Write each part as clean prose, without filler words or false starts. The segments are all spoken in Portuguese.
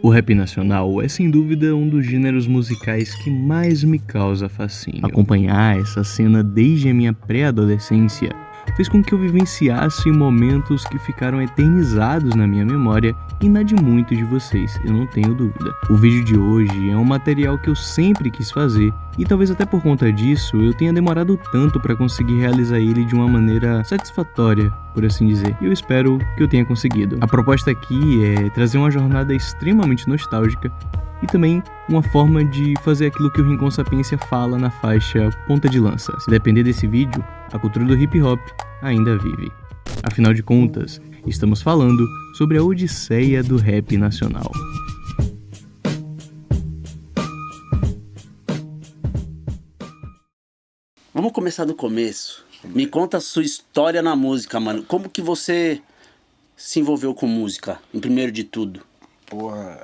O rap nacional é sem dúvida um dos gêneros musicais que mais me causa fascínio. Acompanhar essa cena desde a minha pré-adolescência fez com que eu vivenciasse momentos que ficaram eternizados na minha memória e na de muitos de vocês, eu não tenho dúvida. O vídeo de hoje é um material que eu sempre quis fazer e talvez até por conta disso eu tenha demorado tanto para conseguir realizar ele de uma maneira satisfatória, por assim dizer, e eu espero que eu tenha conseguido. A proposta aqui é trazer uma jornada extremamente nostálgica e também uma forma de fazer aquilo que o Rincon Sapiência fala na faixa Ponta de Lança. Se depender desse vídeo, a cultura do hip hop ainda vive. Afinal de contas, estamos falando sobre a odisseia do rap nacional. Vamos começar do começo. Me conta a sua história na música, mano. Como que você se envolveu com música, em primeiro de tudo? Porra,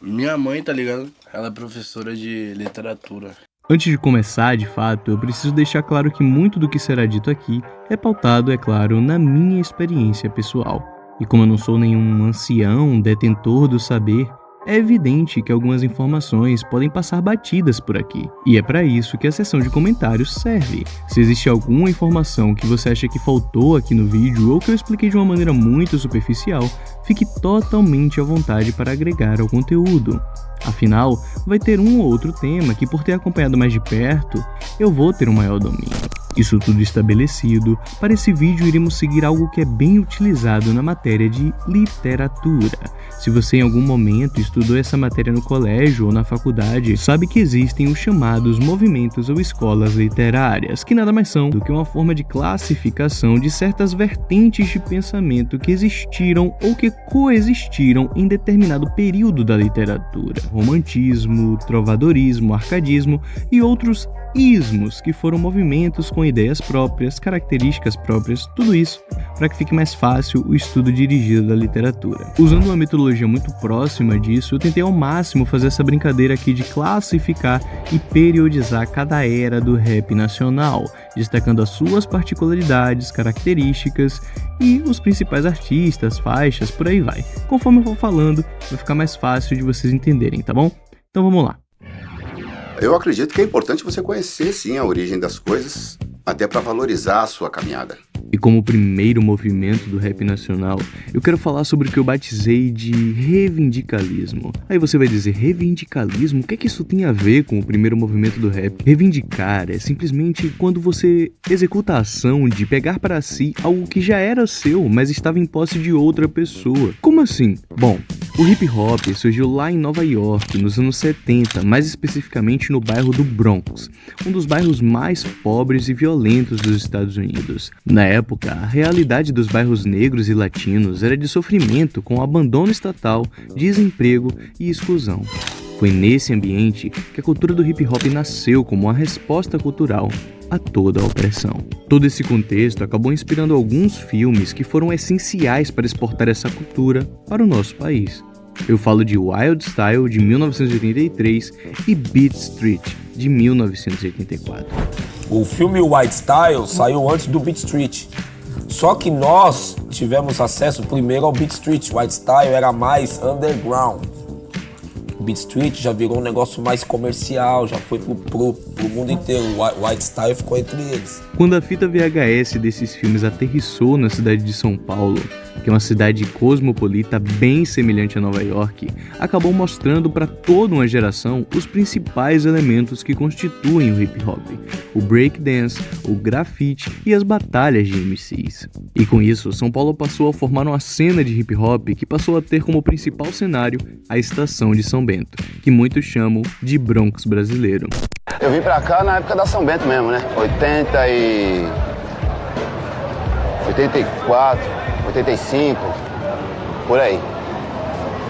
minha mãe, tá ligado? Ela é professora de literatura. Antes de começar, de fato, eu preciso deixar claro que muito do que será dito aqui é pautado, é claro, na minha experiência pessoal. E como eu não sou nenhum ancião, detentor do saber, é evidente que algumas informações podem passar batidas por aqui. E é para isso que a seção de comentários serve. Se existe alguma informação que você acha que faltou aqui no vídeo ou que eu expliquei de uma maneira muito superficial, fique totalmente à vontade para agregar ao conteúdo. Afinal, vai ter um ou outro tema que, por ter acompanhado mais de perto, eu vou ter um maior domínio. Isso tudo estabelecido, para esse vídeo iremos seguir algo que é bem utilizado na matéria de literatura. Se você em algum momento estudou essa matéria no colégio ou na faculdade, sabe que existem os chamados movimentos ou escolas literárias, que nada mais são do que uma forma de classificação de certas vertentes de pensamento que existiram ou que coexistiram em determinado período da literatura. Romantismo, trovadorismo, arcadismo e outros ismos, que foram movimentos com ideias próprias, características próprias, tudo isso para que fique mais fácil o estudo dirigido da literatura. Usando uma metodologia muito próxima disso, eu tentei ao máximo fazer essa brincadeira aqui de classificar e periodizar cada era do rap nacional, destacando as suas particularidades, características e os principais artistas, faixas, por aí vai. Conforme eu for falando, vai ficar mais fácil de vocês entenderem, tá bom? Então vamos lá. Eu acredito que é importante você conhecer, sim, a origem das coisas, até para valorizar a sua caminhada. E como primeiro movimento do rap nacional, eu quero falar sobre o que eu batizei de reivindicalismo. Aí você vai dizer, reivindicalismo? O que é que isso tem a ver com o primeiro movimento do rap? Reivindicar é simplesmente quando você executa a ação de pegar para si algo que já era seu, mas estava em posse de outra pessoa. Como assim? Bom, o hip hop surgiu lá em Nova York, nos anos 70, mais especificamente no bairro do Bronx, um dos bairros mais pobres e violentos dos Estados Unidos. Na época, a realidade dos bairros negros e latinos era de sofrimento com abandono estatal, desemprego e exclusão. Foi nesse ambiente que a cultura do hip hop nasceu como uma resposta cultural a toda a opressão. Todo esse contexto acabou inspirando alguns filmes que foram essenciais para exportar essa cultura para o nosso país. Eu falo de Wild Style, de 1983, e Beat Street, de 1984. O filme Wild Style saiu antes do Beat Street. Só que nós tivemos acesso primeiro ao Beat Street. Wild Style era mais underground. Beat Street já virou um negócio mais comercial, já foi pro mundo inteiro. O Wild Style ficou entre eles. Quando a fita VHS desses filmes aterrissou na cidade de São Paulo, que é uma cidade cosmopolita bem semelhante a Nova York, acabou mostrando para toda uma geração os principais elementos que constituem o hip hop: o breakdance, o grafite e as batalhas de MCs. E com isso, São Paulo passou a formar uma cena de hip hop que passou a ter como principal cenário a estação de São Bento, que muitos chamam de Bronx brasileiro. Eu vim pra cá na época da São Bento mesmo, né? 84, 85, por aí.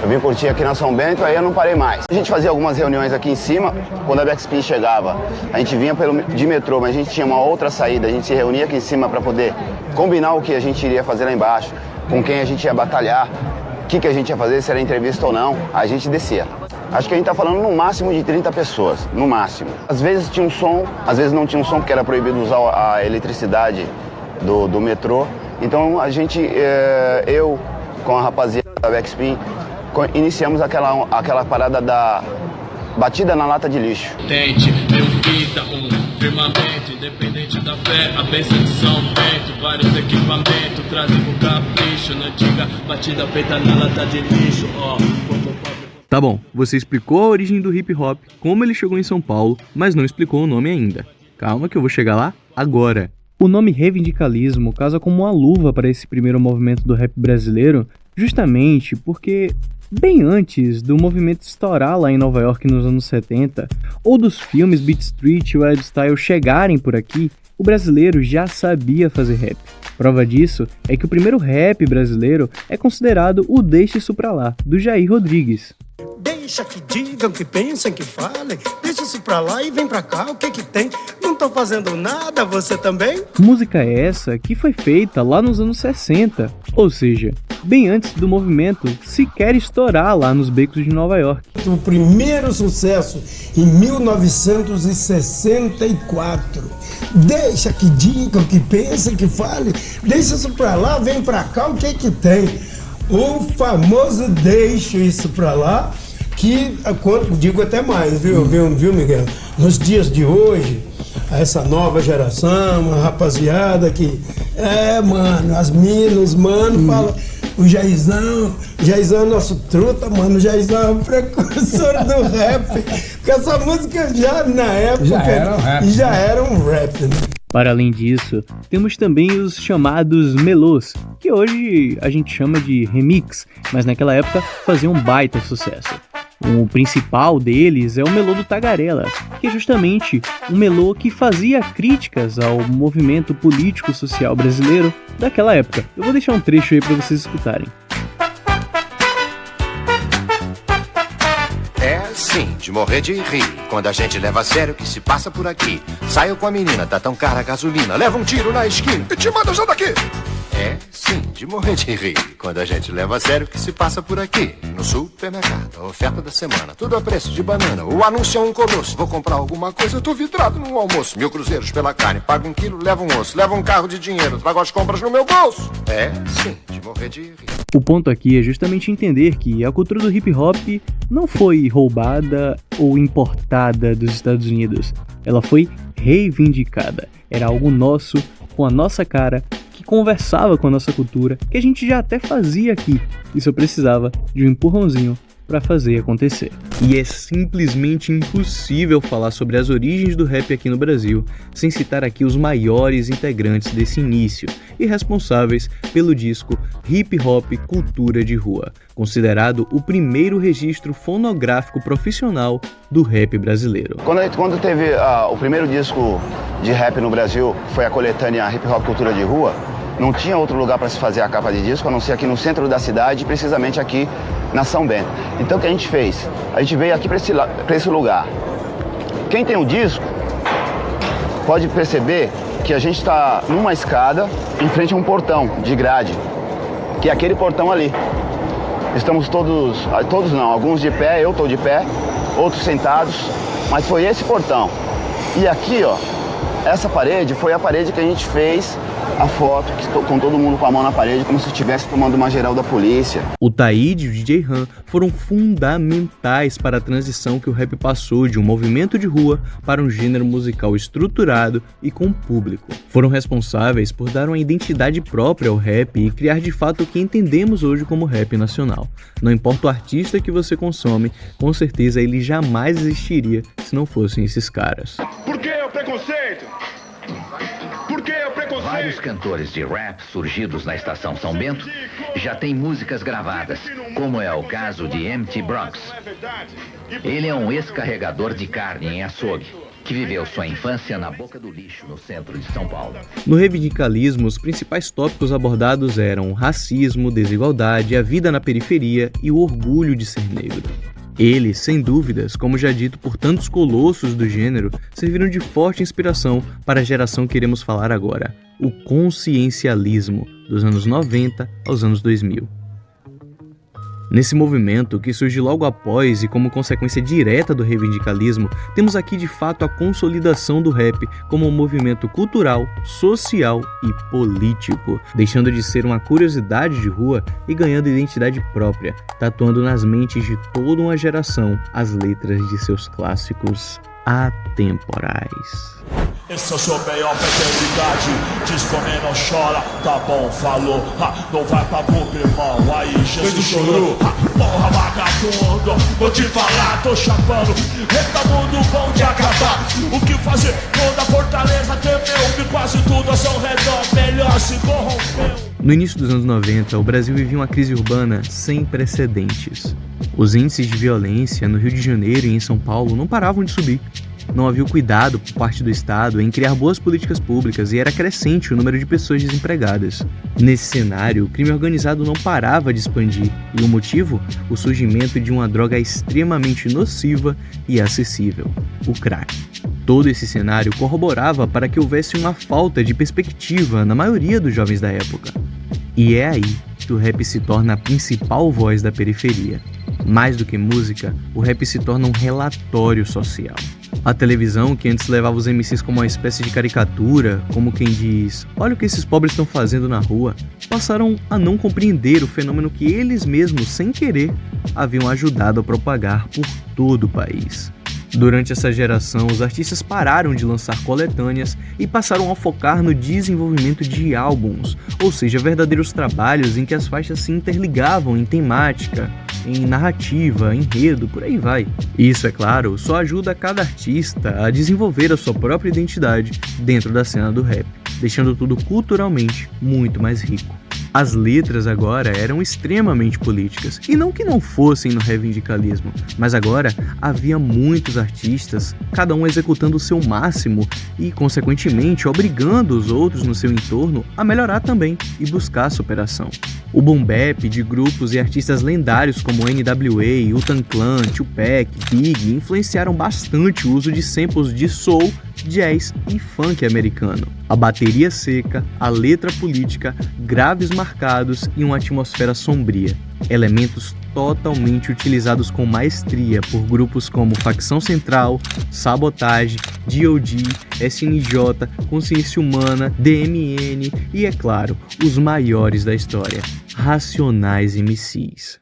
Eu vim curtir aqui na São Bento, aí eu não parei mais. A gente fazia algumas reuniões aqui em cima, quando a Backspin chegava, a gente vinha de metrô, mas a gente tinha uma outra saída, a gente se reunia aqui em cima para poder combinar o que a gente iria fazer lá embaixo, com quem a gente ia batalhar, o que a gente ia fazer, se era entrevista ou não, a gente descia. Acho que a gente tá falando no máximo de 30 pessoas, no máximo. Às vezes tinha um som, às vezes não tinha um som, porque era proibido usar a eletricidade do metrô. Então a gente, eu com a rapaziada da Backspin, iniciamos aquela parada da batida na lata de lixo. Tente, meu fita, firmamento, independente da fé, a bênção de São Bento, vários equipamentos, trazem com capricho, na antiga batida feita na lata de lixo, ó. Tá bom, você explicou a origem do hip hop, como ele chegou em São Paulo, mas não explicou o nome ainda. Calma que eu vou chegar lá agora. O nome reivindicalismo casa como uma luva para esse primeiro movimento do rap brasileiro, justamente porque, bem antes do movimento estourar lá em Nova York nos anos 70, ou dos filmes Beat Street e Wild Style chegarem por aqui, o brasileiro já sabia fazer rap. Prova disso é que o primeiro rap brasileiro é considerado o Deixa Isso Pra Lá, do Jair Rodrigues. Deixa que digam, que pensem, que falem. Deixa isso pra lá e vem pra cá, o que que tem? Não tô fazendo nada, você também? Música essa que foi feita lá nos anos 60, ou seja, bem antes do movimento sequer estourar lá nos becos de Nova York. O primeiro sucesso em 1964. Deixa que digam, que pensem, que falem. Deixa isso pra lá, vem pra cá, o que que tem? O famoso deixa isso pra lá, que digo até mais, viu, Miguel? Nos dias de hoje, essa nova geração, a rapaziada que mano, as minas, mano, fala, o Jairzão é nosso truta, mano, o Jairzão é o precursor do rap, porque essa música já, na época, já era um rap, né? Para além disso, temos também os chamados melôs, que hoje a gente chama de remix, mas naquela época faziam um baita sucesso. O principal deles é o melô do Tagarela, que é justamente um melô que fazia críticas ao movimento político-social brasileiro daquela época. Eu vou deixar um trecho aí para vocês escutarem. Sim, de morrer de rir, quando a gente leva a sério o que se passa por aqui. Saio com a menina, tá tão cara a gasolina, leva um tiro na esquina e te manda já daqui. É, sim, de morrer de rir, quando a gente leva a sério o que se passa por aqui. No supermercado, a oferta da semana, tudo a preço de banana, o anúncio é um colosso. Vou comprar alguma coisa, eu tô vidrado no almoço. 1000 cruzeiros pela carne, pago 1 quilo, levo um osso. Levo um carro de dinheiro, trago as compras no meu bolso. É, sim, de morrer de rir. O ponto aqui é justamente entender que a cultura do hip hop não foi roubada ou importada dos Estados Unidos. Ela foi reivindicada. Era algo nosso, com a nossa cara, que conversava com a nossa cultura, que a gente já até fazia aqui. E só precisava de um empurrãozinho para fazer acontecer. E é simplesmente impossível falar sobre as origens do rap aqui no Brasil sem citar aqui os maiores integrantes desse início e responsáveis pelo disco Hip Hop Cultura de Rua, considerado o primeiro registro fonográfico profissional do rap brasileiro. Quando teve o primeiro disco de rap no Brasil, foi a coletânea Hip Hop Cultura de Rua, não tinha outro lugar para se fazer a capa de disco, a não ser aqui no centro da cidade, precisamente aqui na São Bento. Então o que a gente fez? A gente veio aqui para esse lugar. Quem tem o disco pode perceber que a gente está numa escada em frente a um portão de grade, que é aquele portão ali. Estamos todos não, alguns de pé, eu estou de pé, outros sentados, mas foi esse portão. E aqui, ó, essa parede foi a parede que a gente fez a foto, com todo mundo com a mão na parede, como se estivesse tomando uma geral da polícia. O Taíde e o DJ Han foram fundamentais para a transição que o rap passou de um movimento de rua para um gênero musical estruturado e com público. Foram responsáveis por dar uma identidade própria ao rap e criar de fato o que entendemos hoje como rap nacional. Não importa o artista que você consome, com certeza ele jamais existiria se não fossem esses caras. Por que o preconceito? Por que o preconceito? Vários cantores de rap surgidos na estação São Bento já têm músicas gravadas, como é o caso de MT Bronx. Ele é um ex-carregador de carne em açougue, que viveu sua infância na boca do lixo, no centro de São Paulo. No reivindicalismo, os principais tópicos abordados eram o racismo, desigualdade, a vida na periferia e o orgulho de ser negro. Eles, sem dúvidas, como já dito por tantos colossos do gênero, serviram de forte inspiração para a geração que iremos falar agora, o consciencialismo, dos anos 90 aos anos 2000. Nesse movimento, que surge logo após e como consequência direta do reivindicalismo, temos aqui de fato a consolidação do rap como um movimento cultural, social e político, deixando de ser uma curiosidade de rua e ganhando identidade própria, tatuando nas mentes de toda uma geração as letras de seus clássicos atemporais. Esse é o seu melhor paternidade. Diz como não chora, tá bom, falou. Não vai pra boca, irmão. Aí Jesus chorou. Porra, vagabundo, vou te falar, tô chapando. Reta mundo bom de acabar. O que fazer? Toda fortaleza temeu. E quase tudo ao seu redor, melhor se corrompeu. No início dos anos 90, o Brasil vivia uma crise urbana sem precedentes. Os índices de violência no Rio de Janeiro e em São Paulo não paravam de subir. Não havia o cuidado por parte do Estado em criar boas políticas públicas e era crescente o número de pessoas desempregadas. Nesse cenário, o crime organizado não parava de expandir e o motivo? O surgimento de uma droga extremamente nociva e acessível, o crack. Todo esse cenário corroborava para que houvesse uma falta de perspectiva na maioria dos jovens da época. E é aí que o rap se torna a principal voz da periferia. Mais do que música, o rap se torna um relatório social. A televisão, que antes levava os MCs como uma espécie de caricatura, como quem diz, olha o que esses pobres estão fazendo na rua, passaram a não compreender o fenômeno que eles mesmos, sem querer, haviam ajudado a propagar por todo o país. Durante essa geração, os artistas pararam de lançar coletâneas e passaram a focar no desenvolvimento de álbuns, ou seja, verdadeiros trabalhos em que as faixas se interligavam em temática, em narrativa, enredo, por aí vai. Isso, é claro, só ajuda cada artista a desenvolver a sua própria identidade dentro da cena do rap, deixando tudo culturalmente muito mais rico. As letras agora eram extremamente políticas, e não que não fossem no reivindicalismo, mas agora havia muitos artistas, cada um executando o seu máximo e, consequentemente, obrigando os outros no seu entorno a melhorar também e buscar a superação. O boom bap de grupos e artistas lendários como NWA, Wu-Tang Clan, Tupac, Big influenciaram bastante o uso de samples de soul, jazz e funk americano. A bateria seca, a letra política, graves marcados e uma atmosfera sombria. Elementos totalmente utilizados com maestria por grupos como Facção Central, Sabotagem, D.O.D., SNJ, Consciência Humana, DMN e, é claro, os maiores da história, Racionais MCs.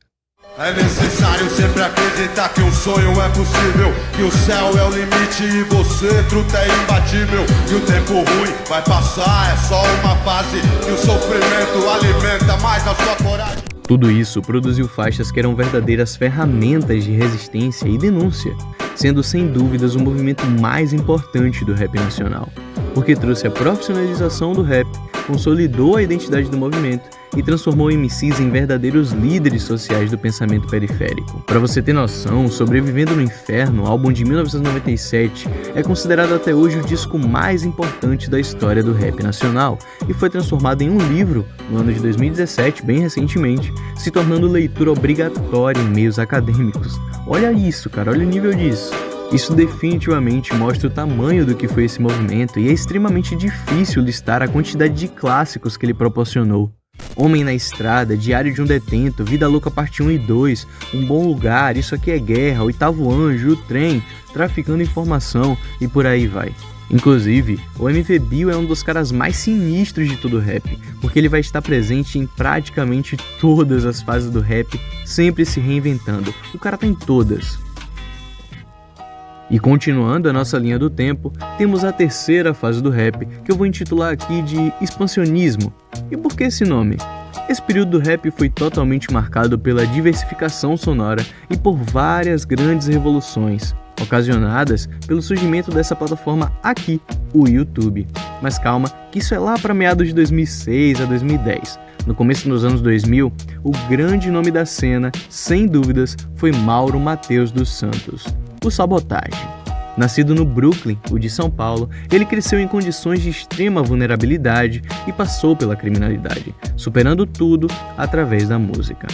É necessário sempre acreditar que um sonho é possível, que o céu é o limite e você, truta, é imbatível. E o tempo ruim vai passar, é só uma fase, e o sofrimento alimenta mais a sua coragem. Tudo isso produziu faixas que eram verdadeiras ferramentas de resistência e denúncia, sendo sem dúvidas o movimento mais importante do rap nacional, porque trouxe a profissionalização do rap, consolidou a identidade do movimento e transformou MCs em verdadeiros líderes sociais do pensamento periférico. Para você ter noção, Sobrevivendo no Inferno, álbum de 1997, é considerado até hoje o disco mais importante da história do rap nacional e foi transformado em um livro no ano de 2017, bem recentemente, se tornando leitura obrigatória em meios acadêmicos. Olha isso, cara, olha o nível disso. Isso definitivamente mostra o tamanho do que foi esse movimento e é extremamente difícil listar a quantidade de clássicos que ele proporcionou. Homem na Estrada, Diário de um Detento, Vida Louca Parte 1 e 2, Um Bom Lugar, Isso Aqui é Guerra, Oitavo Anjo, O Trem, Traficando Informação e por aí vai. Inclusive, o MV Bill é um dos caras mais sinistros de todo o rap, porque ele vai estar presente em praticamente todas as fases do rap, sempre se reinventando. O cara tá em todas. E continuando a nossa linha do tempo, temos a terceira fase do rap, que eu vou intitular aqui de expansionismo. E por que esse nome? Esse período do rap foi totalmente marcado pela diversificação sonora e por várias grandes revoluções, ocasionadas pelo surgimento dessa plataforma aqui, o YouTube. Mas calma, que isso é lá para meados de 2006 a 2010. No começo dos anos 2000, o grande nome da cena, sem dúvidas, foi Mauro Matheus dos Santos, o Sabotagem. Nascido no Brooklyn, o de São Paulo, ele cresceu em condições de extrema vulnerabilidade e passou pela criminalidade, superando tudo através da música.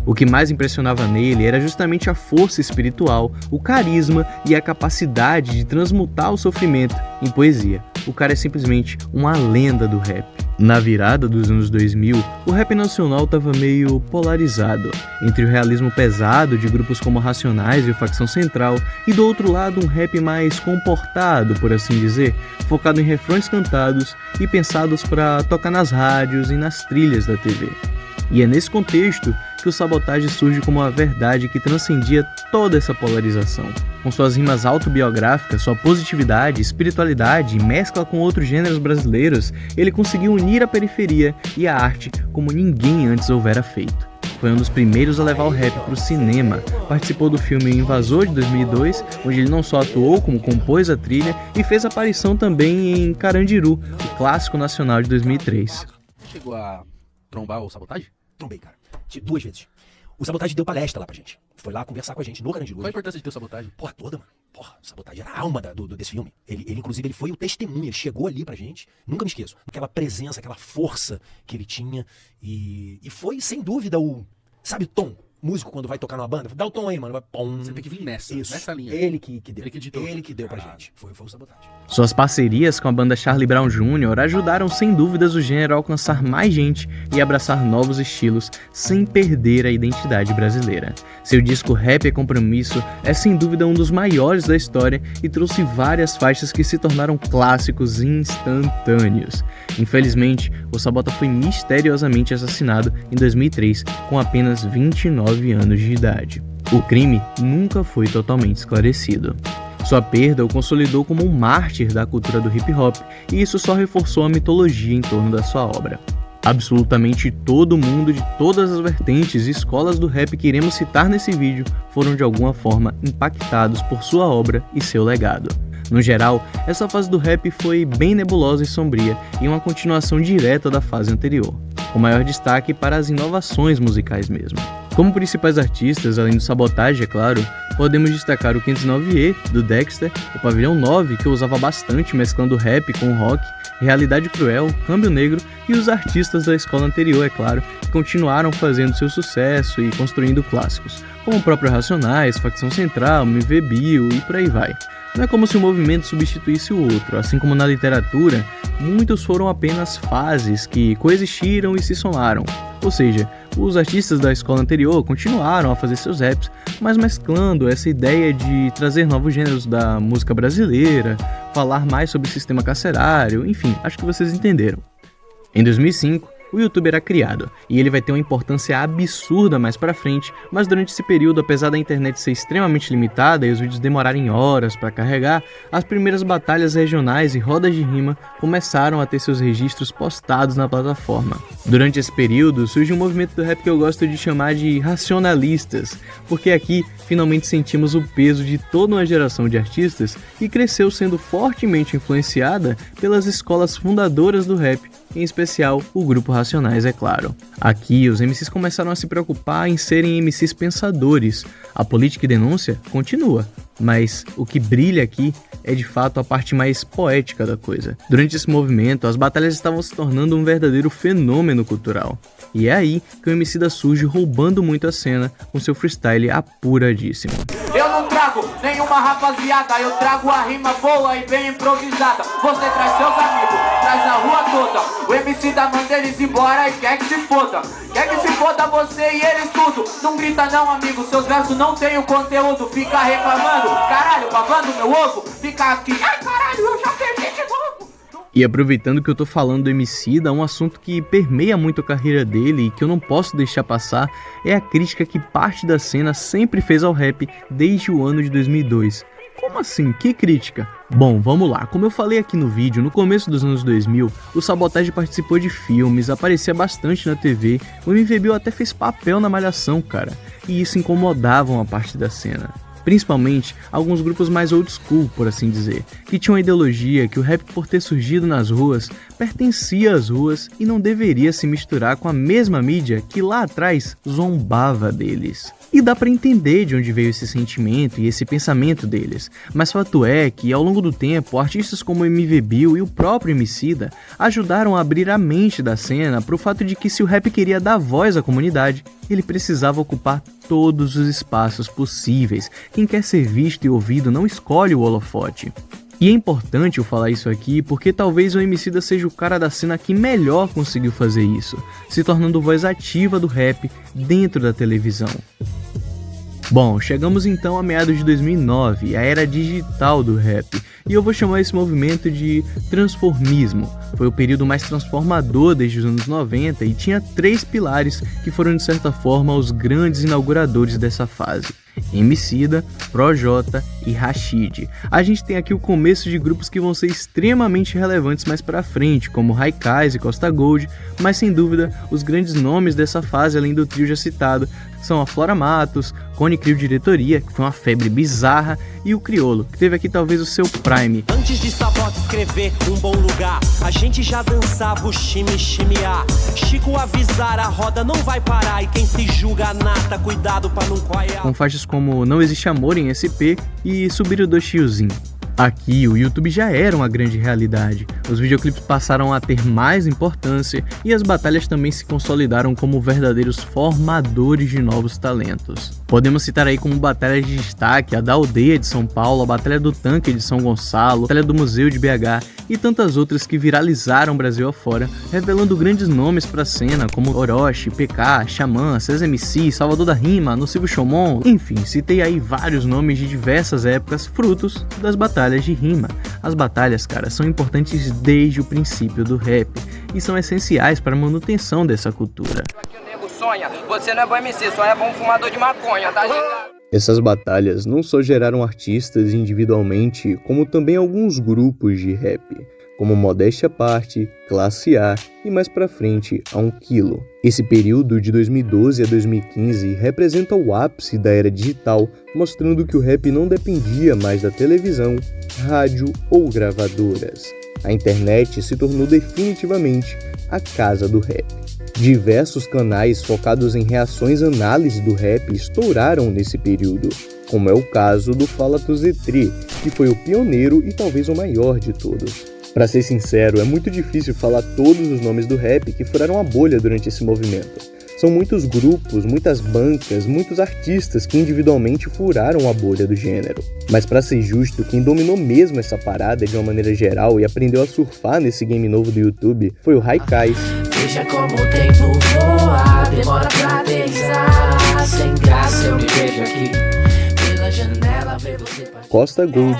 O que mais impressionava nele era justamente a força espiritual, o carisma e a capacidade de transmutar o sofrimento em poesia. O cara é simplesmente uma lenda do rap. Na virada dos anos 2000, o rap nacional estava meio polarizado, entre o realismo pesado de grupos como Racionais e o Facção Central, e do outro lado um rap mais comportado, por assim dizer, focado em refrões cantados e pensados para tocar nas rádios e nas trilhas da TV. E é nesse contexto que o Sabotage surge como uma verdade que transcendia toda essa polarização. Com suas rimas autobiográficas, sua positividade, espiritualidade e mescla com outros gêneros brasileiros, ele conseguiu unir a periferia e a arte como ninguém antes houvera feito. Foi um dos primeiros a levar o rap para o cinema, participou do filme Invasor de 2002, onde ele não só atuou como compôs a trilha e fez aparição também em Carandiru, o clássico nacional de 2003. Chegou a trombar o Sabotage? Trombei, cara. 2 vezes. O Sabotage deu palestra lá pra gente. Foi lá conversar com a gente no Carandiru. Qual a importância de ter o Sabotage? Porra, toda, mano. Porra, o Sabotage era a alma desse filme. Ele, inclusive, ele foi o testemunho. Ele chegou ali pra gente. Nunca me esqueço. Aquela presença, aquela força que ele tinha. E foi, sem dúvida, sabe o tom? Músico, quando vai tocar numa banda, dá o tom aí, mano. Vai, pom. Você tem que vir nessa linha. Ele que deu. Ele que deu pra gente. Foi o Sabotage. Suas parcerias com a banda Charlie Brown Jr. ajudaram sem dúvidas o gênero a alcançar mais gente e abraçar novos estilos sem perder a identidade brasileira. Seu disco Rap é Compromisso é sem dúvida um dos maiores da história e trouxe várias faixas que se tornaram clássicos instantâneos. Infelizmente, o Sabota foi misteriosamente assassinado em 2003 com apenas 29 anos de idade. O crime nunca foi totalmente esclarecido. Sua perda o consolidou como um mártir da cultura do hip hop, e isso só reforçou a mitologia em torno da sua obra. Absolutamente todo mundo de todas as vertentes e escolas do rap que iremos citar nesse vídeo foram de alguma forma impactados por sua obra e seu legado. No geral, essa fase do rap foi bem nebulosa e sombria e uma continuação direta da fase anterior, com maior destaque para as inovações musicais mesmo. Como principais artistas, além do Sabotage, é claro, podemos destacar o 509E, do Dexter, o Pavilhão 9, que eu usava bastante mesclando rap com rock, Realidade Cruel, Câmbio Negro e os artistas da escola anterior, é claro, que continuaram fazendo seu sucesso e construindo clássicos, como o próprio Racionais, Facção Central, MV Bill e por aí vai. Não é como se um movimento substituísse o outro, assim como na literatura, muitos foram apenas fases que coexistiram e se somaram. Ou seja, os artistas da escola anterior continuaram a fazer seus raps, mas mesclando essa ideia de trazer novos gêneros da música brasileira, falar mais sobre o sistema carcerário, enfim, acho que vocês entenderam. Em 2005, o YouTube era criado, e ele vai ter uma importância absurda mais pra frente, mas durante esse período, apesar da internet ser extremamente limitada e os vídeos demorarem horas para carregar, as primeiras batalhas regionais e rodas de rima começaram a ter seus registros postados na plataforma. Durante esse período, surge um movimento do rap que eu gosto de chamar de racionalistas, porque aqui finalmente sentimos o peso de toda uma geração de artistas que cresceu sendo fortemente influenciada pelas escolas fundadoras do rap, em especial o grupo Racionais, é claro. Aqui, os MCs começaram a se preocupar em serem MCs pensadores. A política e denúncia continua, mas o que brilha aqui é de fato a parte mais poética da coisa. Durante esse movimento, as batalhas estavam se tornando um verdadeiro fenômeno cultural. E é aí que o Emicida surge roubando muito a cena com seu freestyle apuradíssimo. Eu não trago nenhuma rapaziada, eu trago a rima boa e bem improvisada. Você traz seus amigos, traz a rua toda. O Emicida manda eles embora e quer que se foda. Quer que se foda você e eles tudo. Não grita não, amigo, seus versos não tem o conteúdo. Fica reclamando, caralho, babando meu ovo. Fica aqui, ai caralho, eu já perdi de novo. E aproveitando que eu tô falando do Emicida, um assunto que permeia muito a carreira dele e que eu não posso deixar passar é a crítica que parte da cena sempre fez ao rap desde o ano de 2002. Como assim? Que crítica? Bom, vamos lá. Como eu falei aqui no vídeo, no começo dos anos 2000, o Sabotage participou de filmes, aparecia bastante na TV, o MV Bill até fez papel na Malhação, cara. E isso incomodava uma parte da cena. Principalmente alguns grupos mais old school, por assim dizer, que tinham a ideologia que o rap, por ter surgido nas ruas, pertencia às ruas e não deveria se misturar com a mesma mídia que lá atrás zombava deles. E dá pra entender de onde veio esse sentimento e esse pensamento deles, mas fato é que, ao longo do tempo, artistas como MV Bill e o próprio Emicida ajudaram a abrir a mente da cena pro fato de que se o rap queria dar voz à comunidade, ele precisava ocupar todos os espaços possíveis. Quem quer ser visto e ouvido não escolhe o holofote. E é importante eu falar isso aqui porque talvez o Emicida seja o cara da cena que melhor conseguiu fazer isso, se tornando voz ativa do rap dentro da televisão. Bom, chegamos então a meados de 2009, a era digital do rap, e eu vou chamar esse movimento de transformismo. Foi o período mais transformador desde os anos 90 e tinha 3 pilares que foram de certa forma os grandes inauguradores dessa fase: Emicida, Projota e Rashid. A gente tem aqui o começo de grupos que vão ser extremamente relevantes mais pra frente, como Haikais e Costa Gold, mas sem dúvida os grandes nomes dessa fase, além do trio já citado, são a Flora Matos, Cone Crew Diretoria, que foi uma febre bizarra, e o Criolo, que teve aqui talvez o seu prime. Antes de Sabota escrever Um Bom Lugar, a gente já dançava o chime-chimear. Chico avisar, a roda não vai parar, e quem se julga nata, cuidado pra não coiar. Com faixas como Não Existe Amor em SP e Subir o Doshiozinho. Aqui, o YouTube já era uma grande realidade, os videoclipes passaram a ter mais importância e as batalhas também se consolidaram como verdadeiros formadores de novos talentos. Podemos citar aí como batalhas de destaque a da Aldeia de São Paulo, a Batalha do Tanque de São Gonçalo, a Batalha do Museu de BH e tantas outras que viralizaram Brasil afora, revelando grandes nomes pra cena como Orochi, PK, Xamã, César MC, Salvador da Rima, Nocivo Chomon, enfim, citei aí vários nomes de diversas épocas, frutos das batalhas de rima. As batalhas, cara, são importantes desde o princípio do rap e são essenciais para a manutenção dessa cultura. Você não é bom MC, só é bom fumador de maconha, tá ligado? Essas batalhas não só geraram artistas individualmente, como também alguns grupos de rap, como Modéstia à Parte, Classe A e mais pra frente a 1 Quilo. Esse período de 2012 a 2015 representa o ápice da era digital, mostrando que o rap não dependia mais da televisão, rádio ou gravadoras. A internet se tornou definitivamente a casa do rap. Diversos canais focados em reações e análise do rap estouraram nesse período, como é o caso do Fala Tu Z3, que foi o pioneiro e talvez o maior de todos. Pra ser sincero, é muito difícil falar todos os nomes do rap que furaram a bolha durante esse movimento. São muitos grupos, muitas bancas, muitos artistas que individualmente furaram a bolha do gênero. Mas pra ser justo, quem dominou mesmo essa parada de uma maneira geral e aprendeu a surfar nesse game novo do YouTube foi o Haikais. Veja como o tempo voa, demora pra aterrissar. Sem graça eu me vejo aqui, pela janela ver você partir. Costa Gold.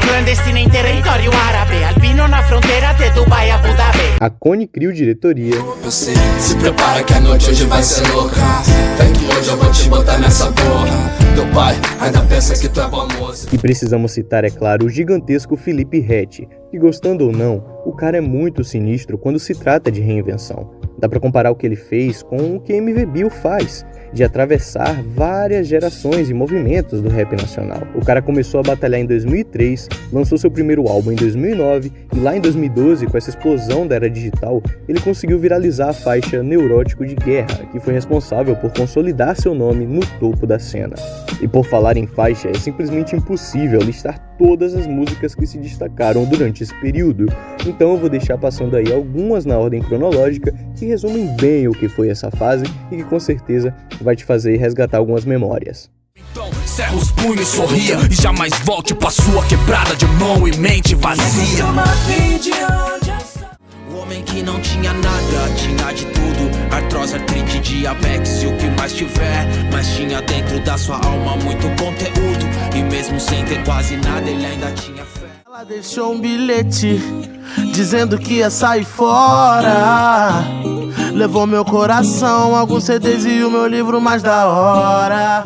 Clandestino em território árabe, albino na fronteira de Dubai a Abu Dhabi. A Cone Crew Diretoria. Você se prepara que a noite hoje vai ser louca. Vem que hoje eu vou te botar nessa porra. Teu pai ainda pensa que tu é bom moço. E precisamos citar, é claro, o gigantesco Felipe Ret, que gostando ou não, o cara é muito sinistro quando se trata de reinvenção. Dá pra comparar o que ele fez com o que MV Bill faz, de atravessar várias gerações e movimentos do rap nacional. O cara começou a batalhar em 2003, lançou seu primeiro álbum em 2009 e lá em 2012, com essa explosão da era digital, ele conseguiu viralizar a faixa Neurótico de Guerra, que foi responsável por consolidar seu nome no topo da cena. E por falar em faixa, é simplesmente impossível listar todas as músicas que se destacaram durante esse período, então eu vou deixar passando aí algumas na ordem cronológica que resumem bem o que foi essa fase e que com certeza vai te fazer resgatar algumas memórias. Então, cerra os punhos, sorria e jamais volte pra sua quebrada de mão e mente vazia. O homem que não tinha nada, tinha de tudo. Artrose, artrite, diabetes e o que mais tiver. Mas tinha dentro da sua alma muito conteúdo. E mesmo sem ter quase nada, ele ainda tinha fé. Ela deixou um bilhete dizendo que ia sair fora. Levou meu coração, alguns CDs e o meu livro mais da hora.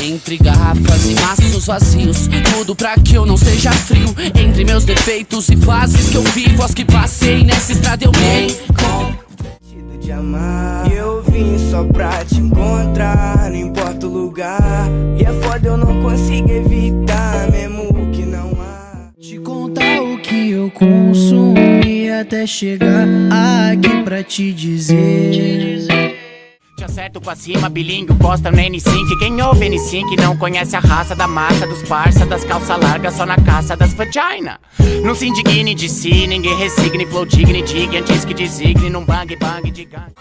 Entre garrafas e maços vazios, tudo pra que eu não seja frio. Entre meus defeitos e fases que eu vivo, as que passei nessa estrada eu bem com de amar. E eu vim só pra te encontrar, não importa o lugar. E é foda eu não consigo evitar, mesmo que não há. te contar o que eu consumia. até chegar aqui pra te dizer. Te acerto com a cima, bilingue, posta no N5. Quem ouve N5 não conhece a raça da massa dos parça, das calças largas só na caça das vagina. Não se indigne de si, ninguém resigne, flow digne, diga antes que designe num bang bang de gang.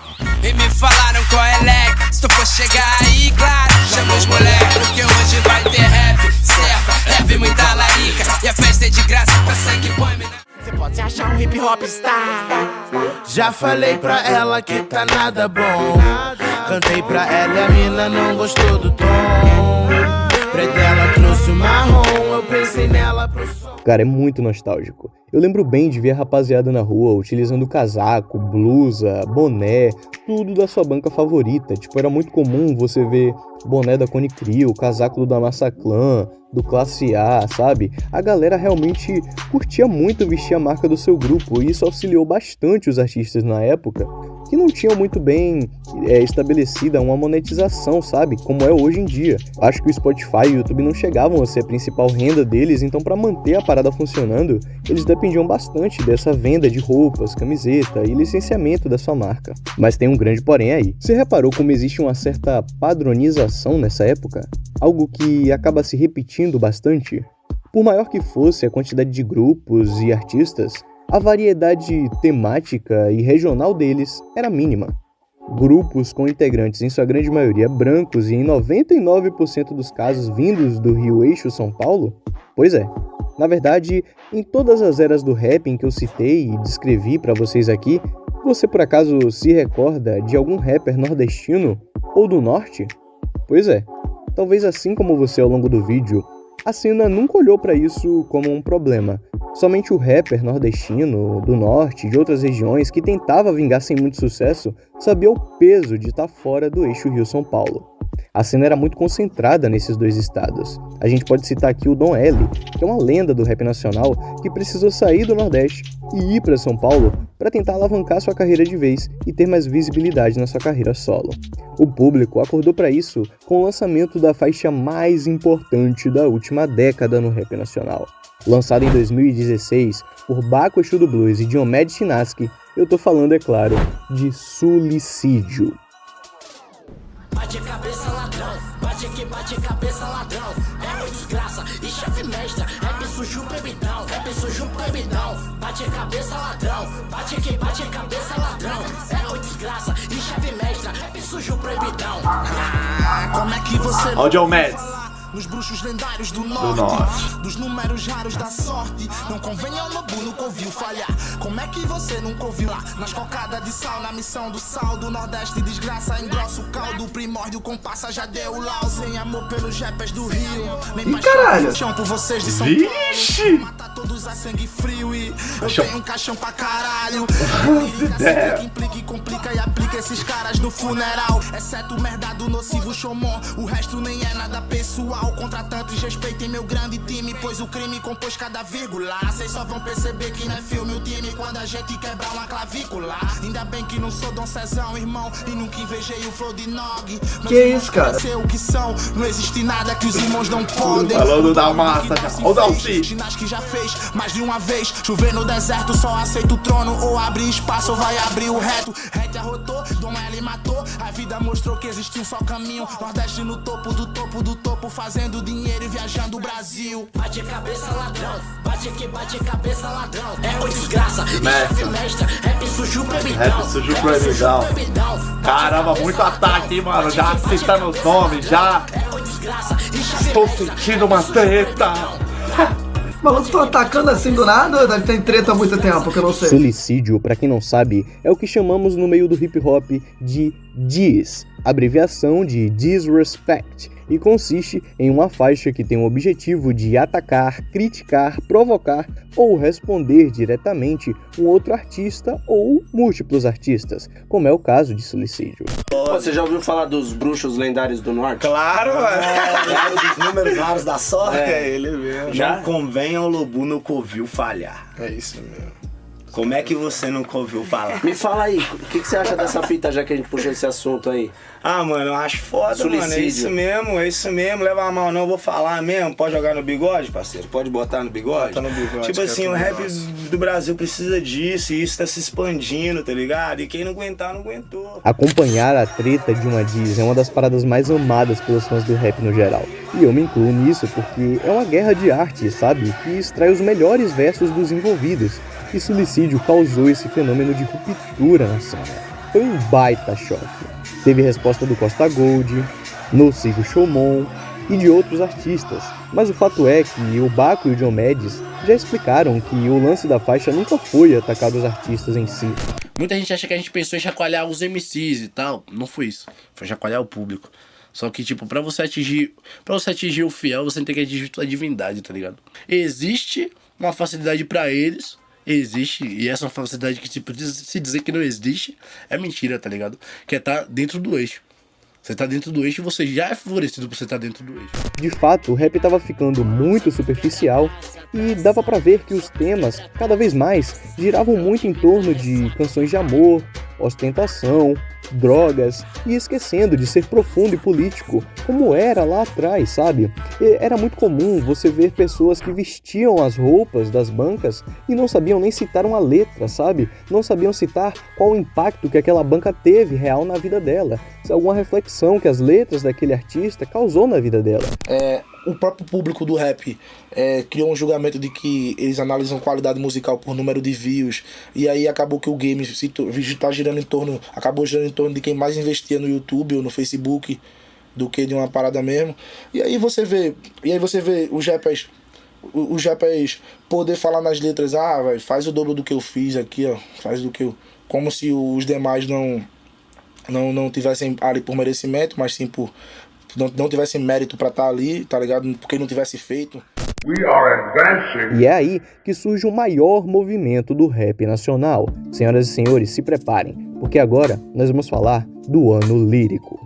E me falaram qual é leg, se tu for chegar aí, claro, chama os moleques, porque hoje vai ter rap, certo, rap muita larica, e a festa é de graça pra sangue põe. Você pode se achar um hip hop star. Já falei pra ela que tá nada bom. Cantei pra ela e a mina não gostou do tom. Pra dela trouxe o marrom, eu pensei nela pro som. Cara, é muito nostálgico. Eu lembro bem de ver a rapaziada na rua utilizando casaco, blusa, boné, tudo da sua banca favorita. Tipo, era muito comum você ver boné da Cone Crew, casaco do Damassa Clan, do Classe A, sabe? A galera realmente curtia muito vestir a marca do seu grupo e isso auxiliou bastante os artistas na época, que não tinham muito bem estabelecida uma monetização, sabe? Como é hoje em dia. Acho que o Spotify e o YouTube não chegavam a ser a principal renda deles, então para manter a parada funcionando, eles dependiam bastante dessa venda de roupas, camiseta e licenciamento da sua marca. Mas tem um grande porém aí. Você reparou como existe uma certa padronização nessa época? Algo que acaba se repetindo bastante? Por maior que fosse a quantidade de grupos e artistas, a variedade temática e regional deles era mínima. Grupos com integrantes em sua grande maioria brancos e em 99% dos casos vindos do Rio Eixo São Paulo? Pois é. Na verdade, em todas as eras do rap em que eu citei e descrevi pra vocês aqui, você por acaso se recorda de algum rapper nordestino ou do norte? Pois é, talvez assim como você ao longo do vídeo, a cena nunca olhou pra isso como um problema. Somente o rapper nordestino, do norte e de outras regiões que tentava vingar sem muito sucesso, sabia o peso de estar fora do eixo Rio-São Paulo. A cena era muito concentrada nesses dois estados. A gente pode citar aqui o Dom L, que é uma lenda do rap nacional que precisou sair do Nordeste e ir para São Paulo para tentar alavancar sua carreira de vez e ter mais visibilidade na sua carreira solo. O público acordou para isso com o lançamento da faixa mais importante da última década no rap nacional. Lançado em 2016 por Baco Exu do Blues e Diomedes Chinaski, eu tô falando, é claro, de Sulicídio. Bate cabeça ladrão, bate cabeça ladrão. É o desgraça e chefe mestra. Rap sujo proibidão, rap sujo proibidão. Bate cabeça ladrão, bate cabeça ladrão. É o desgraça e chefe mestra. Rap sujo proibidão. Como é que você... Ó o Diomedes. Nos bruxos lendários do norte, dos números raros da sorte. Não convém ao lobo, nunca ouviu falhar. Como é que você nunca ouviu lá? Nas cocadas de sal, na missão do sal do Nordeste, desgraça, engrossa o caldo. Primórdio com passa, já deu lau. Sem amor pelos rappers do Rio, nem paixão por vocês de São Paulo. Mata todos a sangue frio e eu tenho um caixão pra caralho. Que implica e complica e aplica esses caras no funeral. Exceto o merda do nocivo Xomon, o resto nem é nada pessoal. Contratantes respeitem meu grande time, pois o crime compôs cada vírgula. Vocês só vão perceber que não é filme o time quando a gente quebrar uma clavícula. Ainda bem que não sou Dom Cezão, irmão, e nunca invejei o flow de Nog. Que isso, cara? O que são, não existe nada que os irmãos não podem. Falando da massa, ó o Dalci. Que já fez mais de uma vez. Chover no deserto, só aceita o trono. Ou abrir espaço, ou vai abrir o reto. Rete arrotou, Dom L matou. A vida mostrou que existe um só caminho. Nordeste no topo do topo do topo, fazendo dinheiro e viajando o Brasil. Bate cabeça ladrão, bate cabeça ladrão. É o desgraça e chefe mestra. Rap sujo proibidão, rap sujo proibidão. Caramba, muito ataque, hein, mano. Já citando os nomes, já. Estou sentindo uma treta. Maluco, tô atacando assim do nada ou tem treta há muito tempo que eu não sei? Sulicídio, pra quem não sabe, é o que chamamos no meio do hip hop de Diss, abreviação de Disrespect, e consiste em uma faixa que tem o objetivo de atacar, criticar, provocar ou responder diretamente um outro artista ou múltiplos artistas, como é o caso de Sulicídio. Você já ouviu falar dos bruxos lendários do norte? Claro, dos números raros da sorte. É ele mesmo. Já? Não convém ao lobo no covil falhar. É isso mesmo. Como é que você nunca ouviu falar? Me fala aí, o que você acha dessa fita, já que a gente puxou esse assunto aí? Ah, mano, eu acho foda, Suicídio. Mano, é isso mesmo, leva a mal não, vou falar mesmo, pode jogar no bigode, parceiro, pode botar no bigode? Bota no bigode, tipo assim, o rap negócio. do Brasil precisa disso, e isso tá se expandindo, tá ligado? E quem não aguentar, não aguentou. Acompanhar a treta de uma diss é uma das paradas mais amadas pelos fãs do rap no geral. E eu me incluo nisso porque é uma guerra de arte, sabe? Que extrai os melhores versos dos envolvidos. E Suicídio causou esse fenômeno de ruptura na cena. Foi um baita choque. Teve resposta do Costa Gold, Nocivo Showmon e de outros artistas. Mas o fato é que o Baco e o Diomedes já explicaram que o lance da faixa nunca foi atacar os artistas em si. Muita gente acha que a gente pensou em chacoalhar os MCs e tal. Não foi isso. Foi chacoalhar o público. Só que, tipo, pra você atingir o fiel, você tem que atingir a divindade, tá ligado? Existe uma facilidade pra eles. Existe, e essa é uma facilidade que, tipo, se dizer que não existe, é mentira, tá ligado? Que é tá dentro do eixo. Você tá dentro do eixo e você já é favorecido por você estar dentro do eixo. De fato, o rap tava ficando muito superficial e dava pra ver que os temas, cada vez mais, giravam muito em torno de canções de amor, ostentação, drogas e esquecendo de ser profundo e político, como era lá atrás, sabe? E era muito comum você ver pessoas que vestiam as roupas das bancas e não sabiam nem citar uma letra, sabe? Não sabiam citar qual o impacto que aquela banca teve real na vida dela, se alguma reflexão que as letras daquele artista causou na vida dela. O próprio público do rap criou um julgamento de que eles analisam qualidade musical por número de views, e aí acabou que o game acabou girando em torno de quem mais investia no YouTube ou no Facebook do que de uma parada mesmo. E aí você vê os rappers poder falar nas letras, véio, faz o dobro do que eu fiz aqui, ó, faz do que eu... Como se os demais não tivessem ali por merecimento, mas sim por... Não tivesse mérito pra estar ali, tá ligado? Porque não tivesse feito. E é aí que surge o maior movimento do rap nacional. Senhoras e senhores, se preparem, porque agora nós vamos falar do Ano Lírico.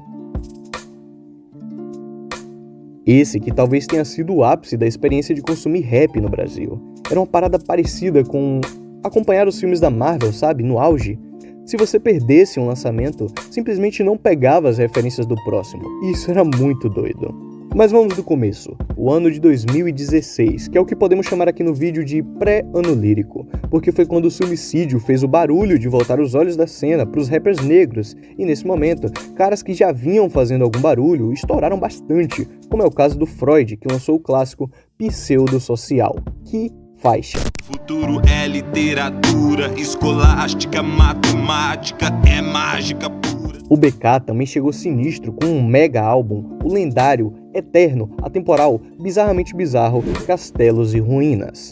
Esse que talvez tenha sido o ápice da experiência de consumir rap no Brasil. Era uma parada parecida com acompanhar os filmes da Marvel, sabe? No auge. Se você perdesse um lançamento, simplesmente não pegava as referências do próximo. E isso era muito doido. Mas vamos do começo. O ano de 2016, que é o que podemos chamar aqui no vídeo de pré-ano lírico, porque foi quando o Suicídio fez o barulho de voltar os olhos da cena para os rappers negros, e nesse momento, caras que já vinham fazendo algum barulho estouraram bastante, como é o caso do Freud, que lançou o clássico Pseudo-Social. Que faixa. Futuro é literatura, escolástica, matemática, é mágica pura. O BK também chegou sinistro com um mega álbum, o lendário, eterno, atemporal, bizarramente bizarro, Castelos e Ruínas.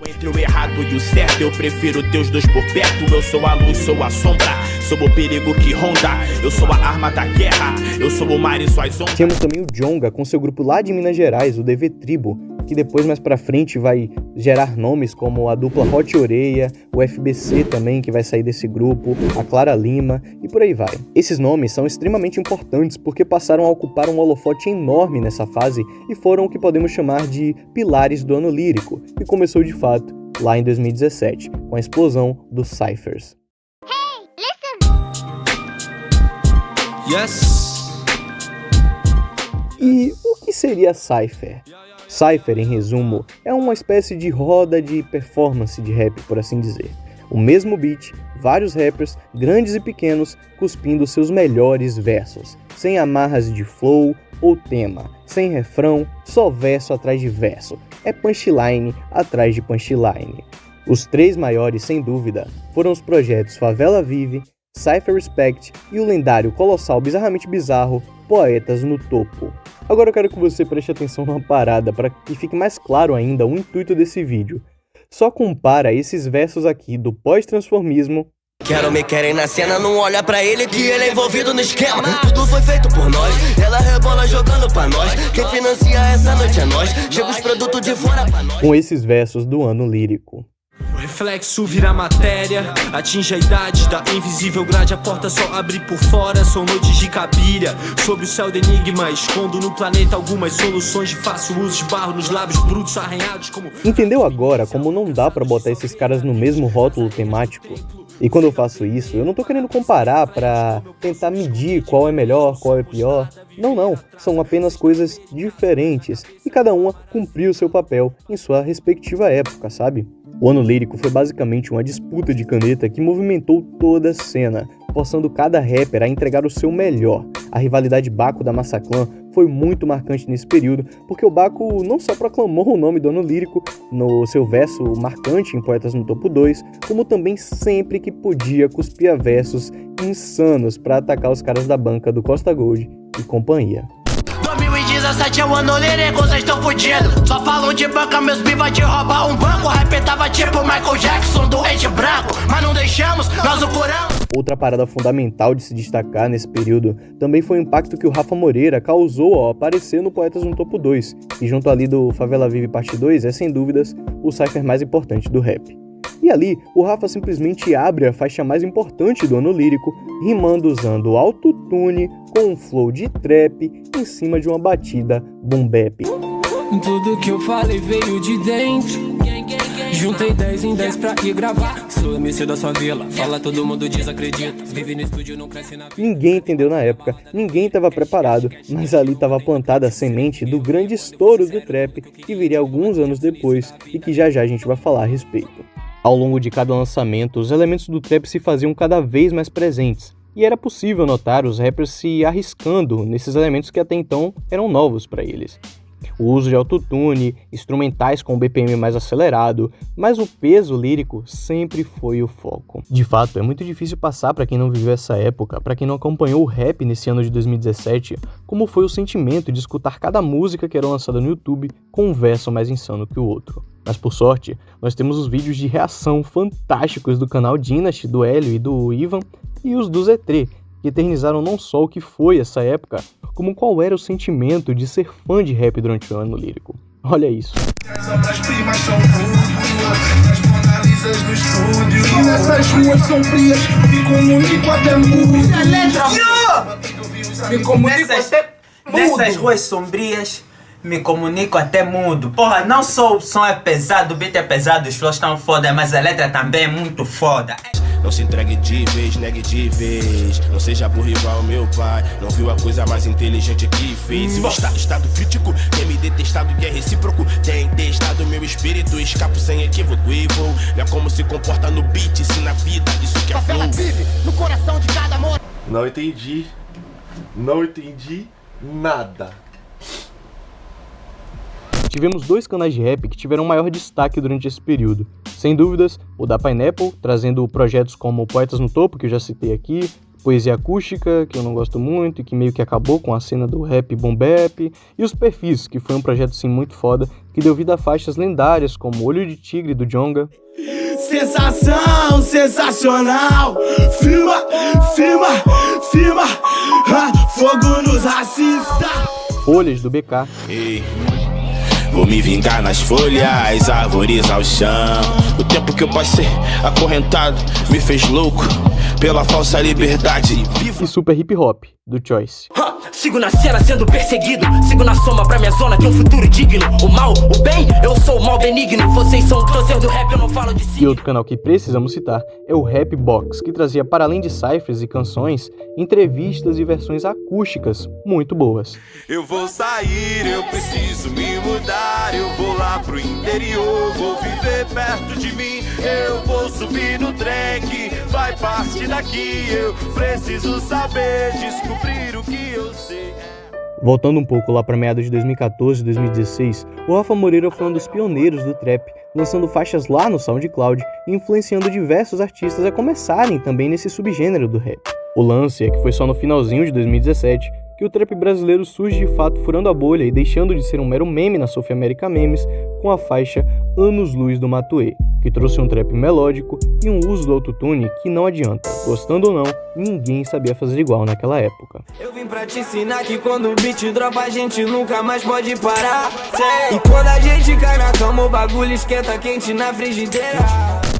Entre o errado e o certo, eu prefiro teus dois por perto. Eu sou a luz, sou a sombra, sou o perigo que ronda. Eu sou a arma da guerra, eu sou o mar e suas ondas. Tínhamos também o Djonga com seu grupo lá de Minas Gerais, o DV Tribo, que depois mais pra frente vai gerar nomes como a dupla Hot Oreia, o FBC também, que vai sair desse grupo, a Clara Lima e por aí vai. Esses nomes são extremamente importantes porque passaram a ocupar um holofote enorme nessa fase e foram o que podemos chamar de pilares do ano lírico, que começou de fato lá em 2017, com a explosão dos cyphers. E o que seria cypher? Cypher, em resumo, é uma espécie de roda de performance de rap, por assim dizer. O mesmo beat, vários rappers, grandes e pequenos, cuspindo seus melhores versos, sem amarras de flow ou tema, sem refrão, só verso atrás de verso. É punchline atrás de punchline. Os três maiores, sem dúvida, foram os projetos Favela Vive, Cypher Respect e o lendário colossal bizarramente bizarro Poetas no Topo. Agora eu quero que você preste atenção numa parada para que fique mais claro ainda o intuito desse vídeo. Só compara esses versos aqui do pós-transformismo. Quero me querem na cena, não olha pra ele que ele é envolvido no esquema. Tudo foi feito por nós, ela rebola jogando pra nós. Quem financia essa noite é nós, chega os produtos de fora pra nós. Com esses versos do ano lírico. Reflexo vira matéria, atinge a idade da invisível grade. A porta só abre por fora, são noites de cabilha. Sob o céu de enigma, escondo no planeta algumas soluções de fácil uso. Esbarro nos lábios brutos arranhados como... Entendeu agora como não dá pra botar esses caras no mesmo rótulo temático? E quando eu faço isso, eu não tô querendo comparar pra tentar medir qual é melhor, qual é pior. Não, são apenas coisas diferentes e cada uma cumpriu seu papel em sua respectiva época, sabe? O Ano Lírico foi basicamente uma disputa de caneta que movimentou toda a cena, forçando cada rapper a entregar o seu melhor. A rivalidade Baco da Massaclan foi muito marcante nesse período, porque o Baco não só proclamou o nome do Ano Lírico no seu verso marcante em Poetas no Topo 2, como também sempre que podia cuspia versos insanos para atacar os caras da banca do Costa Gold e companhia. 2017 é o ano lírico, cês tão fudidos. Só falam de banca, meus biva de roubar um banco. O rap tava tipo Michael Jackson, doente branco. Mas não deixamos, nós o curamos. Outra parada fundamental de se destacar nesse período também foi o impacto que o Rafa Moreira causou ao aparecer no Poetas no Topo 2, e junto ali do Favela Vive Parte 2 é sem dúvidas o cypher mais importante do rap. E ali, o Rafa simplesmente abre a faixa mais importante do Ano Lírico, rimando usando autotune com um flow de trap em cima de uma batida boom bap. Tudo que eu falei veio de dentro. Juntei 10 em 10 pra ir gravar. Sou MC da sua vila, fala todo mundo desacredita. Vive no estúdio, não cresce na... Ninguém entendeu na época, ninguém estava preparado, mas ali estava plantada a semente do grande estouro do trap que viria alguns anos depois e que já a gente vai falar a respeito. Ao longo de cada lançamento, os elementos do trap se faziam cada vez mais presentes, e era possível notar os rappers se arriscando nesses elementos que até então eram novos para eles. O uso de autotune, instrumentais com o BPM mais acelerado, mas o peso lírico sempre foi o foco. De fato, é muito difícil passar para quem não viveu essa época, para quem não acompanhou o rap nesse ano de 2017, como foi o sentimento de escutar cada música que era lançada no YouTube com um verso mais insano que o outro. Mas por sorte, nós temos os vídeos de reação fantásticos do canal Dynasty, do Hélio e do Ivan, e os do Z3, que eternizaram não só o que foi essa época, como qual era o sentimento de ser fã de rap durante o Ano Lírico. Olha isso. As primas são tudo, as monalisas do estúdio. E nessas ruas sombrias, me comunico até mudo. Me comunico até mudo. Nessas ruas sombrias, me comunico até mudo. Porra, não só o som é pesado, o beat é pesado, os flows tão foda, mas a letra também é muito foda. Não se entregue de vez, negue de vez. Não seja burro igual ao meu pai. Não viu a coisa mais inteligente que fez. E o estado crítico tem me detestado que é recíproco. Tem testado meu espírito, escapo sem equívoco. E vou, é como se comporta no beat, se na vida, isso que é flow. Vive no coração de cada amor. Não entendi nada. Tivemos dois canais de rap que tiveram maior destaque durante esse período. Sem dúvidas, o da Pineapple, trazendo projetos como Poetas no Topo, que eu já citei aqui, Poesia Acústica, que eu não gosto muito e que meio que acabou com a cena do rap boom bap, e os Perfis, que foi um projeto sim muito foda, que deu vida a faixas lendárias como Olho de Tigre, do Djonga. Sensação, sensacional. Firma, fogo nos racistas. Folhas, do BK. Ei. Vou me vingar nas folhas, árvores ao chão. O tempo que eu passei acorrentado me fez louco pela falsa liberdade. E Super Hip Hop, do Choice. Sigo na cena sendo perseguido, sigo na soma pra minha zona de um futuro digno. O mal, o bem, eu sou o mal benigno. Vocês são o câncer do rap, eu não falo de si. E outro canal que precisamos citar é o Rap Box, que trazia, para além de cyphers e canções, entrevistas e versões acústicas muito boas. Eu vou sair, eu preciso me mudar. Eu vou lá pro interior, vou viver perto de mim. Eu vou subir no trem que vai partir daqui. Eu preciso saber, descobrir o que eu sei. Voltando um pouco lá para meados de 2014 e 2016, o Rafa Moreira foi um dos pioneiros do trap, lançando faixas lá no SoundCloud e influenciando diversos artistas a começarem também nesse subgênero do rap. O lance é que foi só no finalzinho de 2017 que o trap brasileiro surge de fato furando a bolha e deixando de ser um mero meme na South America Memes com a faixa Anos Luz do Matuê, que trouxe um trap melódico e um uso do autotune que não adianta, gostando ou não, ninguém sabia fazer igual naquela época. Eu vim pra te ensinar que quando o beat dropa a gente nunca mais pode parar. E quando a gente cai na cama o bagulho esquenta quente na frigideira.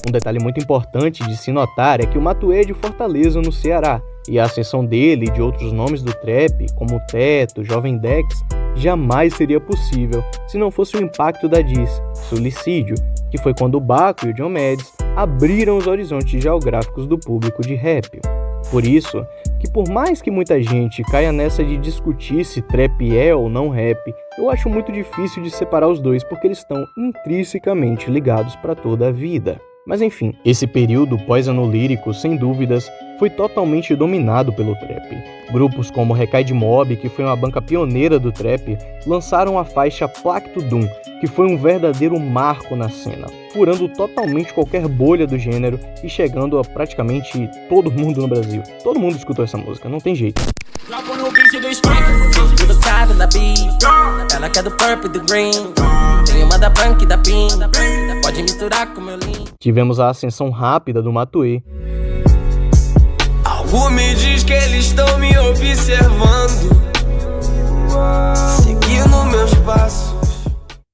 Um detalhe muito importante de se notar é que o Matuê é de Fortaleza, no Ceará, e a ascensão dele e de outros nomes do trap, como Teto, Jovem Dex, jamais seria possível se não fosse o impacto da diss, Suicídio, que foi quando o Baco e o John Mads abriram os horizontes geográficos do público de rap. Por isso, que por mais que muita gente caia nessa de discutir se trap é ou não rap, eu acho muito difícil de separar os dois porque eles estão intrinsecamente ligados para toda a vida. Mas enfim, esse período pós-ano lírico, sem dúvidas, foi totalmente dominado pelo trap. Grupos como Recai de Mob, que foi uma banca pioneira do trap, lançaram a faixa Plaque to Doom, que foi um verdadeiro marco na cena, furando totalmente qualquer bolha do gênero e chegando a praticamente todo mundo no Brasil. Todo mundo escutou essa música, não tem jeito. Ela quer do purple e do green. Tem uma da punk e da pin. Pode misturar com meu lean. Tivemos a ascensão rápida do Matuê. Algo me diz que eles estão me observando, seguindo meus passos.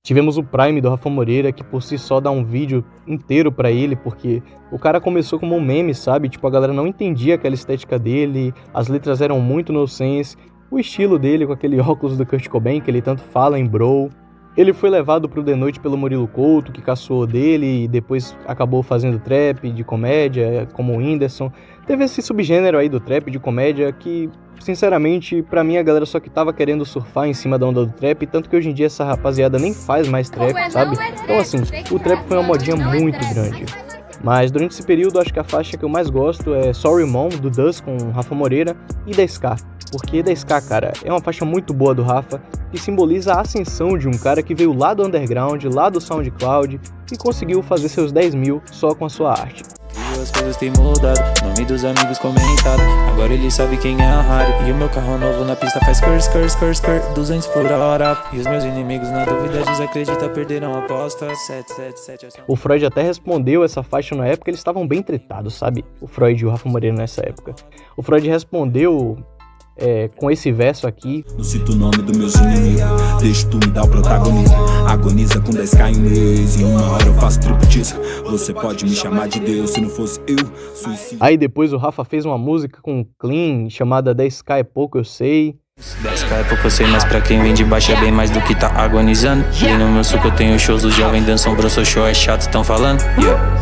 Tivemos o Prime do Rafa Moreira, que por si só dá um vídeo inteiro pra ele, porque o cara começou como um meme, sabe? Tipo, a galera não entendia aquela estética dele, as letras eram muito nonsense, o estilo dele com aquele óculos do Kurt Cobain, que ele tanto fala em Bro. Ele foi levado pro The Noite pelo Murilo Couto, que caçoou dele e depois acabou fazendo trap de comédia, como o Whindersson. Teve esse subgênero aí do trap de comédia que, sinceramente, pra mim a galera só que tava querendo surfar em cima da onda do trap, tanto que hoje em dia essa rapaziada nem faz mais trap, sabe? Então assim, o trap foi uma modinha muito grande. Mas durante esse período, acho que a faixa que eu mais gosto é Sorry Mom, do Dus com Rafa Moreira, e da Ska. Porque da Ska, cara, é uma faixa muito boa do Rafa, que simboliza a ascensão de um cara que veio lá do underground, lá do SoundCloud, e conseguiu fazer seus 10 mil só com a sua arte. As coisas têm mudado, nome dos amigos comentado. Agora ele sabe quem é a Harry. E o meu carro novo na pista faz skr, 200 por hora. E os meus inimigos na dúvida desacredita, perderam a aposta. 777. O Freud até respondeu essa faixa na época, eles estavam bem tretados, sabe? O Freud e o Rafa Moreira nessa época. O Freud respondeu com esse verso aqui. Não cito o nome dos meus inimigos, deixa tu me dar o protagonismo. Agoniza com 10k em mês, e uma hora eu faço triptiça. Você pode me chamar de Deus, se não fosse eu, suicídio. Aí depois o Rafa fez uma música com Clean, chamada 10k é pouco eu sei. 10k é pouco eu sei, mas pra quem vem de baixo é bem mais do que tá agonizando. E no meu suco eu tenho shows dos jovens dançam, bro, seu show é chato, tão falando.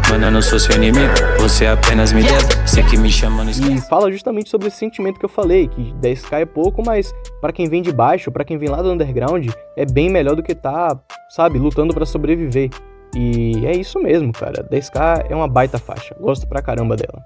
Mano, eu não sou seu inimigo, você apenas me deve, você que me chama no esquema. E fala justamente sobre esse sentimento que eu falei, que 10k é pouco, mas pra quem vem de baixo, pra quem vem lá do underground, é bem melhor do que tá, sabe, lutando pra sobreviver. E é isso mesmo, cara, 10k é uma baita faixa, gosto pra caramba dela.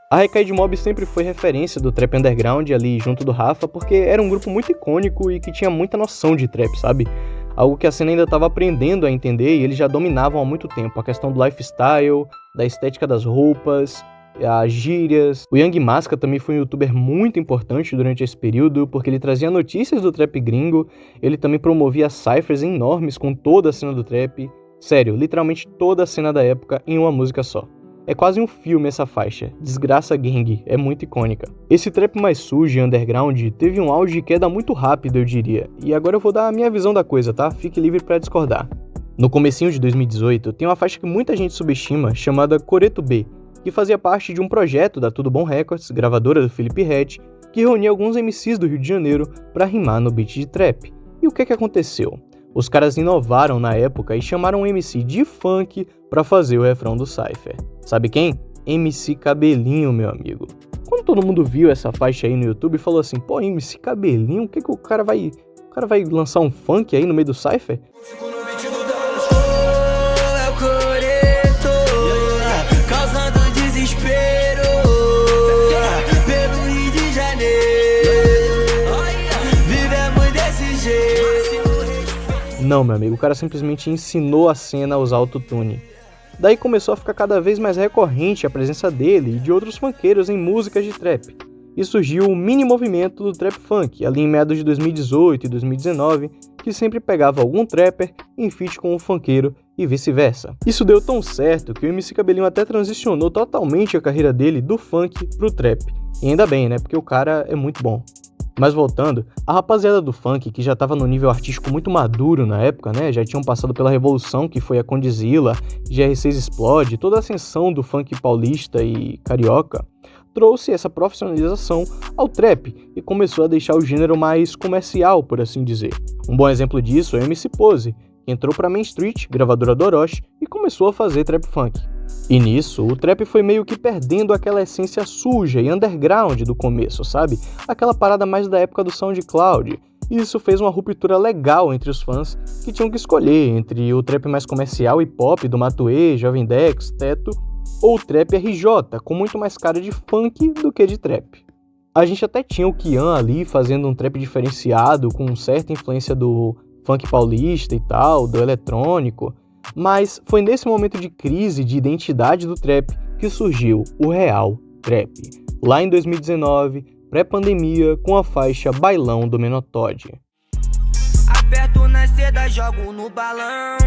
A Recai de Mob sempre foi referência do trap underground ali junto do Rafa, porque era um grupo muito icônico e que tinha muita noção de trap, sabe? Algo que a cena ainda estava aprendendo a entender e eles já dominavam há muito tempo. A questão do lifestyle, da estética das roupas, as gírias. O Young Masca também foi um youtuber muito importante durante esse período, porque ele trazia notícias do trap gringo, ele também promovia cyphers enormes com toda a cena do trap. Sério, literalmente toda a cena da época em uma música só. É quase um filme essa faixa, Desgraça Gang, é muito icônica. Esse trap mais sujo e underground teve um auge de queda muito rápido, eu diria, e agora eu vou dar a minha visão da coisa, tá? Fique livre pra discordar. No comecinho de 2018, tem uma faixa que muita gente subestima, chamada Coreto B, que fazia parte de um projeto da Tudo Bom Records, gravadora do Felipe Ret, que reunia alguns MCs do Rio de Janeiro pra rimar no beat de trap. E o que aconteceu? Os caras inovaram na época e chamaram um MC de funk pra fazer o refrão do cypher. Sabe quem? MC Cabelinho, meu amigo. Quando todo mundo viu essa faixa aí no YouTube, falou assim, pô, MC Cabelinho, o que o cara vai... O cara vai lançar um funk aí no meio do cypher? Não, meu amigo, o cara simplesmente ensinou a cena a usar autotune. Daí começou a ficar cada vez mais recorrente a presença dele e de outros funkeiros em músicas de trap. E surgiu o mini movimento do trap funk, ali em meados de 2018 e 2019, que sempre pegava algum trapper em feat com um funkeiro e vice-versa. Isso deu tão certo que o MC Cabelinho até transicionou totalmente a carreira dele do funk pro trap. E ainda bem, né, porque o cara é muito bom. Mas voltando, a rapaziada do funk, que já tava no nível artístico muito maduro na época, né, já tinham passado pela revolução que foi a Condzilla, GR6 Explode, toda a ascensão do funk paulista e carioca, trouxe essa profissionalização ao trap e começou a deixar o gênero mais comercial, por assim dizer. Um bom exemplo disso é o MC Pose, que entrou pra Main Street, gravadora do Orochi, e começou a fazer trap funk. E nisso, o trap foi meio que perdendo aquela essência suja e underground do começo, sabe? Aquela parada mais da época do SoundCloud. E isso fez uma ruptura legal entre os fãs que tinham que escolher entre o trap mais comercial e pop do Matuê, Jovem Dex, Teto, ou o trap RJ, com muito mais cara de funk do que de trap. A gente até tinha o Kian ali fazendo um trap diferenciado, com certa influência do funk paulista e tal, do eletrônico, mas foi nesse momento de crise de identidade do trap que surgiu o real trap, lá em 2019, pré-pandemia, com a faixa Bailão do Menotod. Aperto na seda, jogo no balão,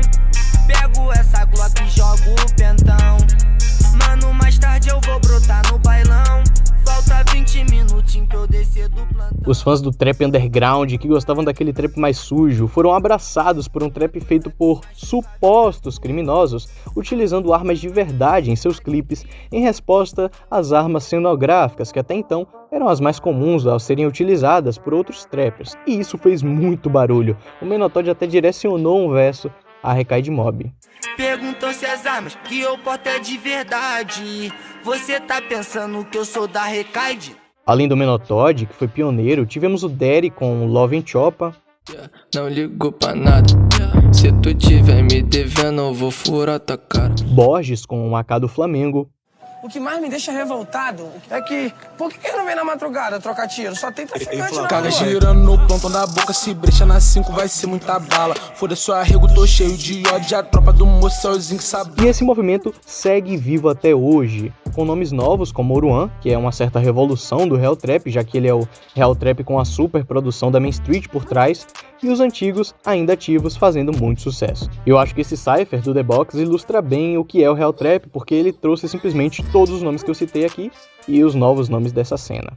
pego essa Glock e jogo o pentão. Mano, mais tarde eu vou brotar no bailão, falta 20 minutinhos pra eu descer do plantão. Os fãs do trap underground, que gostavam daquele trap mais sujo, foram abraçados por um trap feito por supostos criminosos, utilizando armas de verdade em seus clipes, em resposta às armas cenográficas, que até então eram as mais comuns ao serem utilizadas por outros trappers. E isso fez muito barulho. O Menotod até direcionou um verso a Recaide Mob. Perguntam se as armas que eu porto é de verdade. Você tá pensando que eu sou da Recaide? Além do Menotod, que foi pioneiro, tivemos o Daddy com Love and Choppa. Não ligo pra nada. Se tu tiver me devendo, eu vou furar tua cara. Borges com o AK do Flamengo. O que mais me deixa revoltado é que, por que não vem na madrugada trocar tiro? Só tem traficante na cara girando no plantão da boca, se brecha na 5 vai ser muita bala. Foda-se o arrego, tô cheio de ódio, a tropa do moçãozinho que sabe. E esse movimento segue vivo até hoje, com nomes novos como Oruan, que é uma certa revolução do Real Trap, já que ele é o Real Trap com a super produção da Main Street por trás, e os antigos ainda ativos fazendo muito sucesso. Eu acho que esse cypher do The Box ilustra bem o que é o Real Trap, porque ele trouxe simplesmente todos os nomes que eu citei aqui e os novos nomes dessa cena.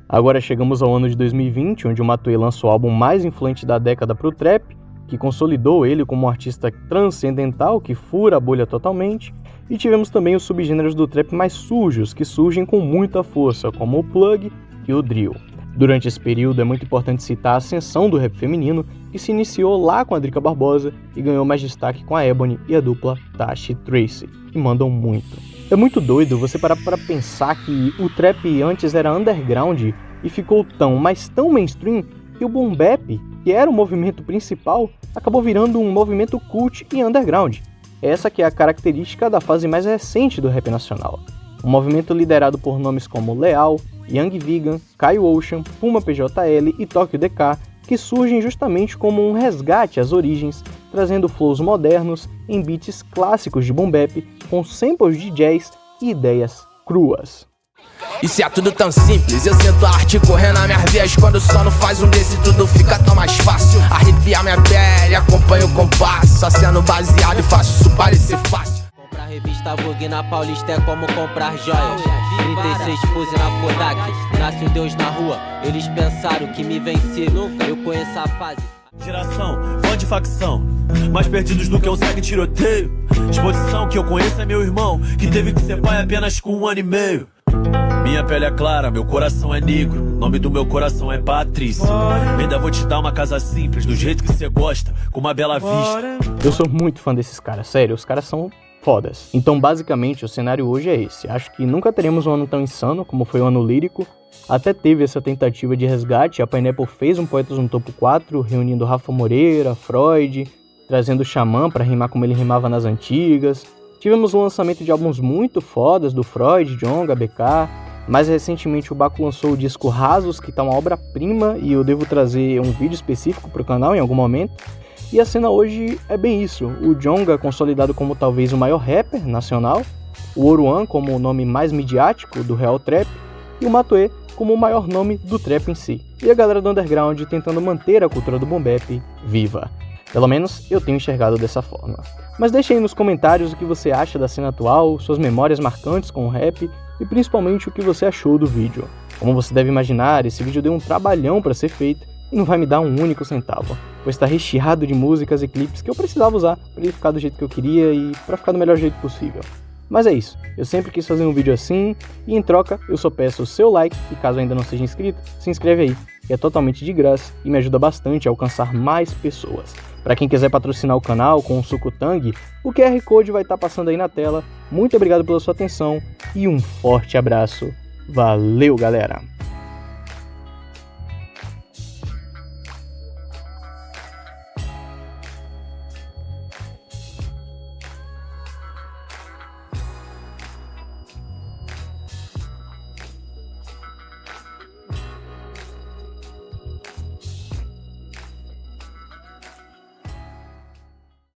Agora chegamos ao ano de 2020, onde o Matuê lançou o álbum mais influente da década pro trap, que consolidou ele como um artista transcendental que fura a bolha totalmente, e tivemos também os subgêneros do trap mais sujos, que surgem com muita força, como o plug e o drill. Durante esse período é muito importante citar a ascensão do rap feminino, que se iniciou lá com a Drica Barbosa e ganhou mais destaque com a Ebony e a dupla Tashi Tracy, que mandam muito. É muito doido você parar para pensar que o trap antes era underground e ficou tão, mas tão mainstream, que o boom bap, que era o movimento principal, acabou virando um movimento cult e underground. Essa que é a característica da fase mais recente do rap nacional. Um movimento liderado por nomes como Leal, Young Vegan, Caio Ocean, Puma PJL e Tokyo DK, que surgem justamente como um resgate às origens, trazendo flows modernos em beats clássicos de boom bap, com samples de jazz e ideias cruas. E se é tudo tão simples, eu sinto a arte correndo nas minhas veias. Quando o sono faz um desse, tudo fica tão mais fácil. Arrepiar minha pele, acompanho o compasso, só sendo baseado e faço isso parecer fácil. Comprar revista Vogue na Paulista é como comprar joias. 36 pose na Kodak, nasce um Deus na rua. Eles pensaram que me venceram, eu conheço a fase. Geração, fã de facção, mais perdidos do que um segue tiroteio. Exposição que eu conheço é meu irmão, que teve que ser pai apenas com 1 ano e meio. Minha pele é clara, meu coração é negro. Nome do meu coração é Patrícia. Ainda vou te dar uma casa simples, do jeito que você gosta, com uma bela vista. Eu sou muito fã desses caras, sério, os caras são fodas. Então basicamente o cenário hoje é esse. Acho que nunca teremos um ano tão insano como foi o ano lírico. Até teve essa tentativa de resgate, a Pineapple fez um Poetas no Topo 4, reunindo Rafa Moreira, Freud, trazendo o Xamã pra rimar como ele rimava nas antigas. Tivemos o lançamento de álbuns muito fodas do Freud, Djonga, BK. Mais recentemente o Baco lançou o disco Rasos, que tá uma obra-prima, e eu devo trazer um vídeo específico pro canal em algum momento. E a cena hoje é bem isso, o Djonga consolidado como talvez o maior rapper nacional, o Oruan como o nome mais midiático do Real Trap, e o Matuê como o maior nome do trap em si. E a galera do underground tentando manter a cultura do boom bap viva. Pelo menos eu tenho enxergado dessa forma. Mas deixe aí nos comentários o que você acha da cena atual, suas memórias marcantes com o rap e principalmente o que você achou do vídeo. Como você deve imaginar, esse vídeo deu um trabalhão para ser feito e não vai me dar um único centavo, pois está recheado de músicas e clipes que eu precisava usar para ele ficar do jeito que eu queria e para ficar do melhor jeito possível. Mas é isso, eu sempre quis fazer um vídeo assim e em troca eu só peço o seu like e caso ainda não seja inscrito, se inscreve aí, que é totalmente de graça e me ajuda bastante a alcançar mais pessoas. Para quem quiser patrocinar o canal com o Suco Tang, o QR Code vai estar passando aí na tela. Muito obrigado pela sua atenção e um forte abraço. Valeu, galera!